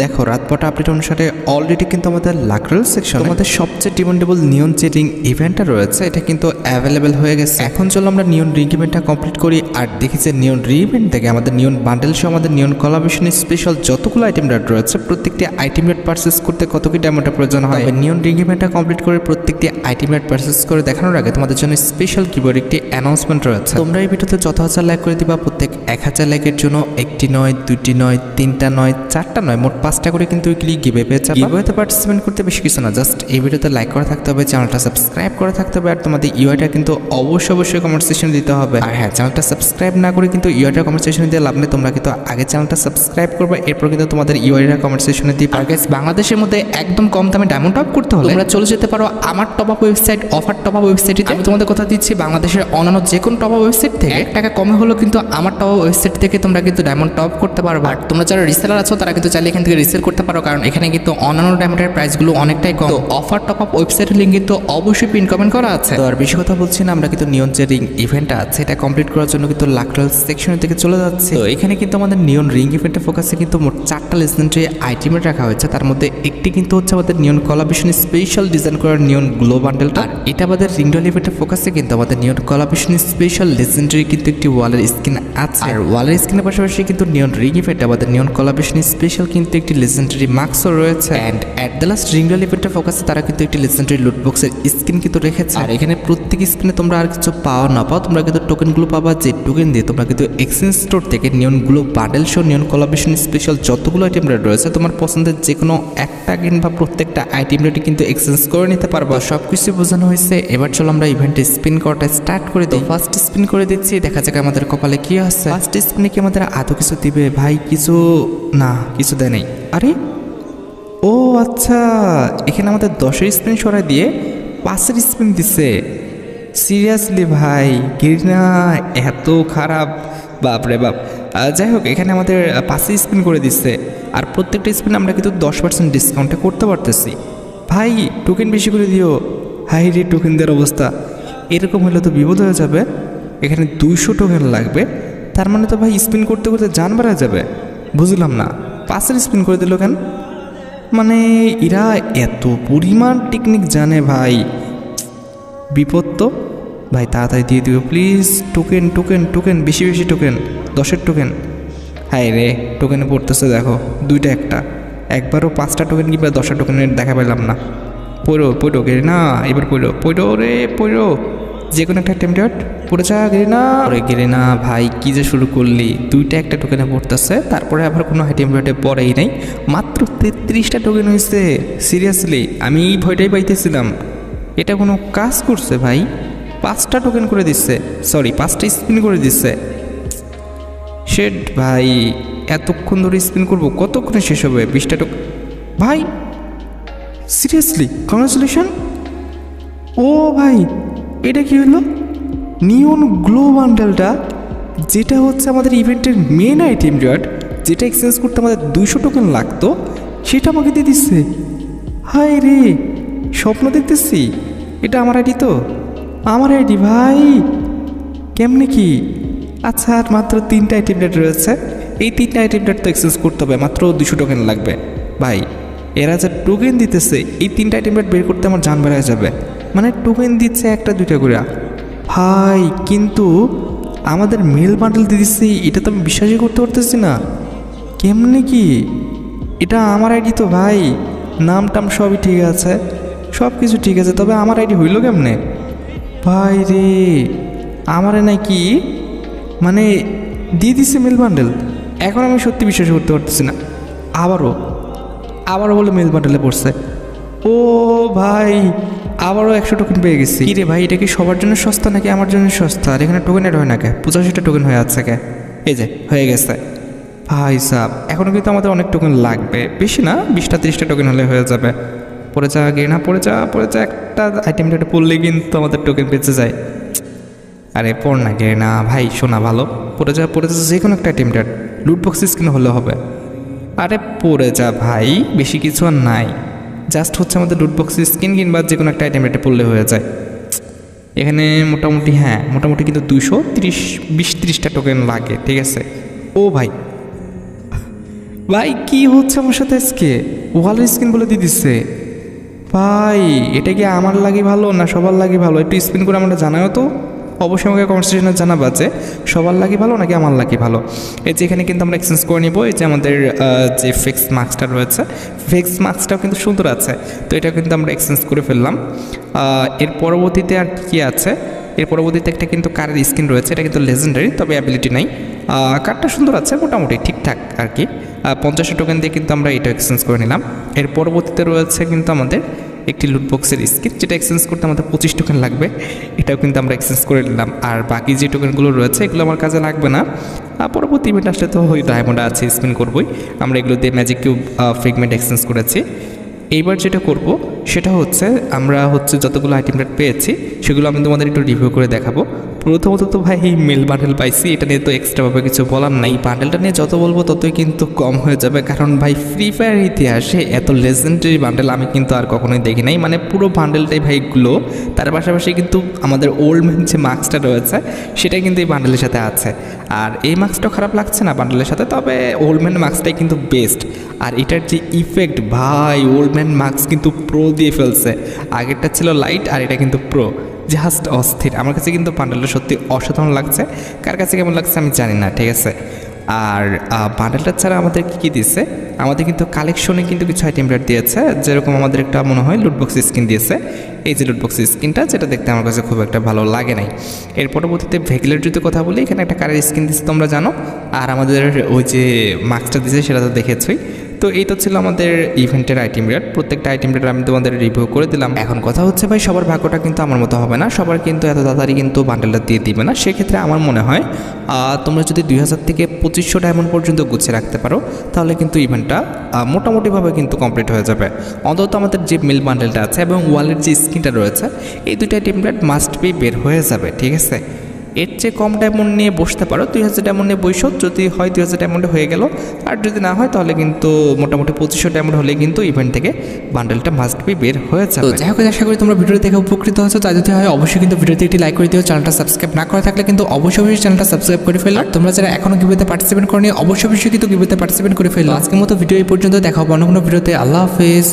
দেখো রাতপটা আপডেট অনুসারে অলরেডি কিন্তু আমাদের লাকরাল সেকশন আমাদের সবচেয়ে ডিমান্ডেবল নিয়ন যে রিং ইভেন্টটা রয়েছে এটা কিন্তু অ্যাভেলেবেল হয়ে গেছে। এখন চলো আমরা নিয়ন রিং ইভেন্টটা কমপ্লিট করি। আর দেখি যে নিয়ন রিং ইভেন্ট থেকে আমাদের নিয়ন বান্ডেল সহ আমাদের নিয়ন কোলাবোরেশন স্পেশাল যতগুলো আইটেম রেট রয়েছে প্রত্যেকটি আইটেম রেট পারচেস করতে কত কি ডায়মন্ডের প্রয়োজন হয়। নিয়ন রিং ইভেন্টটা কমপ্লিট করে প্রত্যেকটি আইটেম রেট পারচেস করে দেখানোর আগে তোমাদের জন্য স্পেশাল কিবোর্ড একটি অ্যানাউন্সমেন্ট রয়েছে। তোমরা এই ভিডিওতে যত হাজার লাইক করে দিবা প্রত্যেক 1000 লাইকের জন্য একটি নয়, দুটি নয়, তিনটা নয়, চারটা নয়, মোট 5টা করে কিন্তু উইকলি গিভে পেয়ে যাবে। গিভওয়েতে পার্টিসিপেট করতে বেশি কিছু না, জাস্ট এই ভিডিওতে লাইক করা থাকতে হবে, চ্যানেলটা সাবস্ক্রাইব করা থাকতে হবে, আর তোমাদের ইউআইটা কিন্তু অবশ্যই কমেন্ট সেকশনে দিতে হবে। আর হ্যাঁ, চ্যানেলটা সাবস্ক্রাইব না করে কিন্তু ইউআইটা কমেন্ট সেকশনে দিয়ে লাভ নেই। তোমরা কিন্তু আগে চ্যানেলটা সাবস্ক্রাইব করবে, এরপর কিন্তু তোমাদের ইউআইটা কমেন্ট সেকশনে দিবে। আর গাইস, বাংলাদেশের মধ্যে একদম কম দামে ডায়মন্ড টপ করতে হলে তোমরা চলে যেতে পারো আমার top up website offer top up ওয়েবসাইটে। আমি তোমাদের কথা দিচ্ছি, বাংলাদেশের অন্যান্য যে কোনো টপ আপ ওয়েবসাইট থেকে 1 টাকা কমে হলো কিন্তু আমার টপ আপ ওয়েবসাইট থেকে তোমরা কিন্তু ডায়মন্ড টপ করতে পারবে। আর তোমরা যারা রিসেলার আছো তারা কিন্তু চাইলে এখান থেকে রিসেল করতে পারো, কারণ এখানে কিন্তু অন্যান্য ডায়মন্ডের প্রাইসগুলো অনেকটাই কম। তো অফার টপ আপ ওয়েবসাইটের লিঙ্ক কিন্তু অবশ্যই পিন কমেন্ট করা আছে। তো আর বেশি কথা বলছি না, আমরা কিন্তু নিয়ন যে রিং ইভেন্টটা আছে এটা কমপ্লিট করার জন্য কিন্তু লাকরাল সেকশনের থেকে চলে যাচ্ছে। তো এখানে কিন্তু আমাদের নিয়ন রিং ইভেন্টের ফোকাসে কিন্তু মোট 4টা লেজেন্ডারি আইটেমে রাখা হয়েছে। তার মধ্যে একটি কিন্তু হচ্ছে আমাদের নিয়ন কোলাবোরেশন স্পেশাল ডিজাইন করার নিয়ন গ্লো বান্ডেলটা। আর এটা আমাদের রিং ডল ইভেন্টের ফোকাসে কিন্তু আমাদের নিয়ন কোলাবোরেশন স্পেশাল লেজেন্ডারি কিন্তু একটি ওয়ালের স্কিন আছে। আর ওয়ালের স্কিনের পাশাপাশি কিন্তু নিয়ন রিং ইভেন্টে আমাদের নিয়ন কোলাবোরেশন স্পেশাল কিন্তু একটি লেজেন্ডারি মাস্কও রয়েছে। And at the last ring doll ইভেন্টের ফোকাসে তারা কিন্তু একটি লেজেন্ডারি লুট বক্সের স্কিন কিন্তু রেখেছে। আর এখানে প্রত্যেক স্কিনে তোমরা আর কিছু পাও না পাও, তোমরা কিন্তু টোকেনগুলো পাবা, যে টোকেন দিয়ে তোমরা কিন্তু এক্সচেঞ্জ স্টোর থেকে নিয়ন গ্লো বান্ডেল শো নিয়ন কোলাবোরেশন স্পেশাল যতগুলো আইটেম রেট রয়েছে তোমার পছন্দের যে কোনো একটা কিংবা প্রত্যেকটা আইটেম রেটে কিন্তু এক্সচেঞ্জ করে নিতে পারবো। সবকিছু বোঝানো হয়েছে, এবার চলো আমরা ইভেন্টে স্পিন করাটা স্টার্ট করে দিই। ফার্স্ট স্পিন করে দিচ্ছি, দেখা যাক আমাদের কপালে কি আছে। ফার্স্ট স্পিনে কি আমাদের আদৌ কিছু দিবে? ভাই কিছু না, কিছু দেয় নেই। আরে ও আচ্ছা, এখানে আমাদের 10-এর স্পিন সরাই দিয়ে 5-এর স্পিন দিচ্ছে। সিরিয়াসলি ভাই, গিরিনা এত খারাপ? বাপরে বাপ। যাই হোক, এখানে আমাদের 5-এর স্পিন করে দিচ্ছে, আর প্রত্যেকটা স্পিন আমরা কিন্তু 10% ডিসকাউন্টে করতে পারতেছি। ভাই টোকেন বেশি করে দিও। হাই রে, টোকেন দেওয়ার অবস্থা এরকম হলে তো বিপদ হয়ে যাবে। এখানে 200 টোকেন লাগবে, তার মানে তো ভাই স্পিন করতে করতে জান বাড়া যাবে। বুঝলাম না, 5-এর স্পিন করে দিল কেন? মানে এরা এত পরিমাণ টেকনিক জানে ভাই, বিপদ তো। ভাই তাড়াতাড়ি দিয়ে দিও প্লিজ। টোকেন টোকেন টোকেন, বেশি বেশি টোকেন, 10-এর টোকেন। হাই রে, টোকেনে পড়তেছে দেখো, দুইটা একটা, একবারও 5টা টোকেন কিংবা 10টা টোকেনের দেখা পেলাম না। পড়ো পড়ো গেরে না, এবার পড়ো পড়ো রে পড়ো, যে কোনো একটা টেম্পটেড পড়ে যা গেরে না। পরে গেরে না ভাই, কী যে শুরু করলি, দুইটা একটা টোকেনে পড়তেছে, তারপরে আবার কোনো টেম্পটেডে পড়েই নাই। মাত্র 33টা টোকেন হয়েছে। সিরিয়াসলি আমি এই ভয়টাই পাইতেছিলাম, এটা কোনো কাজ করছে ভাই? 5টা টোকেন করে দিচ্ছে, সরি 5টা স্পিন করে দিচ্ছে। শেট ভাই, এতক্ষণ ধরে স্পিন করবো, কতক্ষণে শেষ হবে? 20টা টোকেন ভাই, সিরিয়াসলি কংগ্রাচুলেশন। ও ভাই, এটা কি হলো? নিয়ন গ্লো বান্ডেলটা, যেটা হচ্ছে আমাদের ইভেন্টের মেন আইটেম রেট, যেটা এক্সচেঞ্জ করতে আমাদের 200 টোকেন লাগতো, সেটা আমাকে দিয়ে দিচ্ছে। হাই রে, স্বপ্ন দেখতেছি। এটা আমার আইডি তো, আমার আইডি ভাই। কেমনে কি? আচ্ছা, আর মাত্র 3টা আইটেম রেট রয়েছে, এই 3টা আইটেম রেট তো এক্সচেঞ্জ করতে হবে, মাত্র 200 টোকেন লাগবে। ভাই এরা যে টোকেন দিতেছে, এই 3টা আইটেম রেট বের করতে আমার জান বেড়ে যাবে। মানে টোকেন দিচ্ছে 1টা 2টা করে ভাই, কিন্তু আমাদের মেল বান্ডেল দিয়ে দিচ্ছে, এটা তো আমি বিশ্বাসই করতে পারতেছি না। কেমনে কি? এটা আমার আইডি তো ভাই, নাম টাম সবই ঠিক আছে, সব কিছু ঠিক আছে, তবে আমার আইডি হইল কেমনে? ভাই রে, আমারে নাকি মানে দিয়ে দিচ্ছে মেল বান্ডেল। এখন আমি সত্যি বিশ্বাস করতে পারতেছি না। আবারও বলে মেল বান্ডেলে পড়ছে। ও ভাই, আবারও 100 টোকেন পেয়ে গেছি। কি রে ভাই, এটা কি সবার জন্য সস্তা নাকি আমার জন্য সস্তা? আর এখানে টোকেন এড হয় না কে? 85টা টোকেন হয়ে আছে কে? এই যে হয়ে গেছে ভাই সাব। এখনও কিন্তু আমাদের অনেক টোকেন লাগবে, বেশি না, 20টা 30টা টোকেন হলে হয়ে যাবে। পড়ে যা গিয়ে না, পড়ে যা, একটা আইটেম রেটে পড়লেই কিন্তু আমাদের টোকেন বেঁচে যায়। আরে পড় না গিয়ে না ভাই, শোনা ভালো, পড়ে যা যে কোনো একটা আইটেম রেট, লুট বক্স স্কিন হলে হবে। আরে পড়ে যা ভাই, বেশি কিছু আর নাই, জাস্ট হচ্ছে আমাদের লুট বক্স স্কিন কিংবা যে কোনো একটা আইটেম রেটে পড়লে হয়ে যায়। এখানে মোটামুটি হ্যাঁ, মোটামুটি কিন্তু 230 20-30টা টোকেন লাগে, ঠিক আছে। ও ভাই, ভাই কি হচ্ছে আমার সাথে আজকে? ওয়ালের স্কিন বলে দিয়ে দিচ্ছে ভাই। এটা কি আমার লাগে ভালো না সবার লাগে ভালো? একটু স্পিন করে আমরা জানাও তো, অবশ্যই আমাকে কমেন্ট সেকশনে জানাবা যে সবার লাগে ভালো নাকি আমার লাগে ভালো। এই যে এখানে কিন্তু আমরা এক্সচেঞ্জ করে নিব। এই যে আমাদের যে ফিক্স মার্কসটা রয়েছে, ফিক্স মার্কসটাও কিন্তু সুন্দর আছে, তো এটা কিন্তু আমরা এক্সচেঞ্জ করে ফেললাম। এর পরবর্তীতে আর কি আছে? এর পরবর্তীতে একটা কিন্তু কারের স্কিন রয়েছে, এটা কিন্তু লেজেন্ডারি, তবে অ্যাবিলিটি নাই। কার্ডটা সুন্দর আছে, মোটামুটি ঠিকঠাক আর কি। 50 টোকেন দিয়ে কিন্তু আমরা এটা এক্সচেঞ্জ করে নিলাম। এর পরবর্তীতে রয়েছে কিন্তু আমাদের একটি লুটবক্সের স্কিন, যেটা এক্সচেঞ্জ করতে আমাদের 25 টোকেন লাগবে, এটাও কিন্তু আমরা এক্সচেঞ্জ করে নিলাম। আর বাকি যে টোকেনগুলো রয়েছে এগুলো আমার কাজে লাগবে না। পরবর্তী ইভেন্ট আসলে তো ওই ডায়মন্ড আছে, স্পিন করবই। আমরা এগুলো দিয়ে ম্যাজিক কিউব ফ্রিগমেন্ট এক্সচেঞ্জ করেছি। এইবার যেটা করব সেটা হচ্ছে আমরা যতগুলো আইটেম রেট পেয়েছি সেগুলো আমি তোমাদের একটু রিভিউ করে দেখাবো। প্রথমত তো ভাই এই মেল বান্ডেল পাইছি, এটা নিয়ে তো এক্সট্রাভাবে কিছু বলার নাই। বান্ডেলটা নিয়ে যত বলবো ততই কিন্তু কম হয়ে যাবে, কারণ ভাই ফ্রি ফায়ার ইতিহাসে এত লেজেন্ডারি বান্ডেল আমি কিন্তু আর কখনোই দেখি নাই। মানে পুরো বান্ডেলটাই ভাই গ্লো, তার পাশাপাশি কিন্তু আমাদের ওল্ড ম্যান যে মাস্কটা রয়েছে সেটাই কিন্তু এই বান্ডেলের সাথে আছে। আর এই মাস্কটাও খারাপ লাগছে না বান্ডেলের সাথে, তবে ওল্ড ম্যান মাস্কটাই কিন্তু বেস্ট। আর এটার যে ইফেক্ট ভাই, ওল্ড ম্যান মাস্ক কিন্তু প্রো দিয়ে ফেলছে। আগেরটা ছিল লাইট আর এটা কিন্তু প্রো, জাস্ট অস্থির। আমার কাছে কিন্তু বান্ডেলটা সত্যি অসাধারণ লাগছে, কার কাছে কেমন লাগছে আমি জানি না, ঠিক আছে। আর বান্ডেলটা ছাড়া আমাদের কী দিয়েছে, আমাদের কিন্তু কালেকশনে কিন্তু কিছু আইটেম রেট দিয়েছে, যেরকম আমাদের একটা মনে হয় লুটবক্স স্কিন দিয়েছে। এই যে লুটবক্স স্কিনটা, যেটা দেখতে আমার কাছে খুব একটা ভালো লাগে নাই। এর পরবর্তীতে ভেহিকলের যদি কথা বলি, এখানে একটা কারের স্কিন দিচ্ছে তোমরা জানো, আর আমাদের ওই যে মাস্কটা দিয়েছে সেটা তো দেখেছই। তো এই তো ছিল আমাদের ইভেন্টের আইটেম রেট। প্রত্যেকটা আইটেম রেট আমি তোমাদের রিভিউ করে দিলাম। এখন কথা হচ্ছে ভাই, সবার ভাগ্যটা কিন্তু আমার মতো হবে না, সবার কিন্তু এত তাড়াতাড়ি কিন্তু বান্ডেলটা দিয়ে দিবে না। সেক্ষেত্রে আমার মনে হয় তোমরা যদি 2000 থেকে 2500 ডায়মন্ড পর্যন্ত গুছিয়ে রাখতে পারো, তাহলে কিন্তু ইভেন্টটা মোটামুটিভাবে কিন্তু কমপ্লিট হয়ে যাবে। অন্তত আমাদের যে মিল বান্ডেলটা আছে এবং ওয়ালের যে স্কিনটা রয়েছে, এই দুইটা আইটেম রেট মাস্ট বি বের হয়ে যাবে, ঠিক আছে। এর চেয়ে কম ডায়মন্ড নিয়ে বসতে পারো, 2000 ডায়মন্ড নিয়ে বইসো, যদি হয় 2000 ডায়মন্ডে হয়ে গেল, আর যদি না হয় তাহলে কিন্তু মোটামুটি 2500 ডায়মন্ড হলে কিন্তু ইভেন্ট থেকে বান্ডেলটা মাস্ট বি বের হয়ে যাবে। তো যাই হোক, আশা করি তোমরা ভিডিও দেখে উপকৃত হচ্ছো। তাই যদি হয় অবশ্যই কিন্তু ভিডিওতে একটি লাইক করে দিও। চ্যানেলটা সাবস্ক্রাইব না করে থাকলে কিন্তু অবশ্যই চ্যানেলটা সাবস্ক্রাইব করে ফেলো। আর তোমরা যারা এখনো গিভওয়েতে পার্টিসিপেট করনি, অবশ্যই কিন্তু গিভওয়েতে পার্টিসিপেট করে ফেলো। আজকের মতো ভিডিও এই পর্যন্ত, দেখা হবে অন্য কোনো ভিডিওতে। আল্লাহ হাফেজ।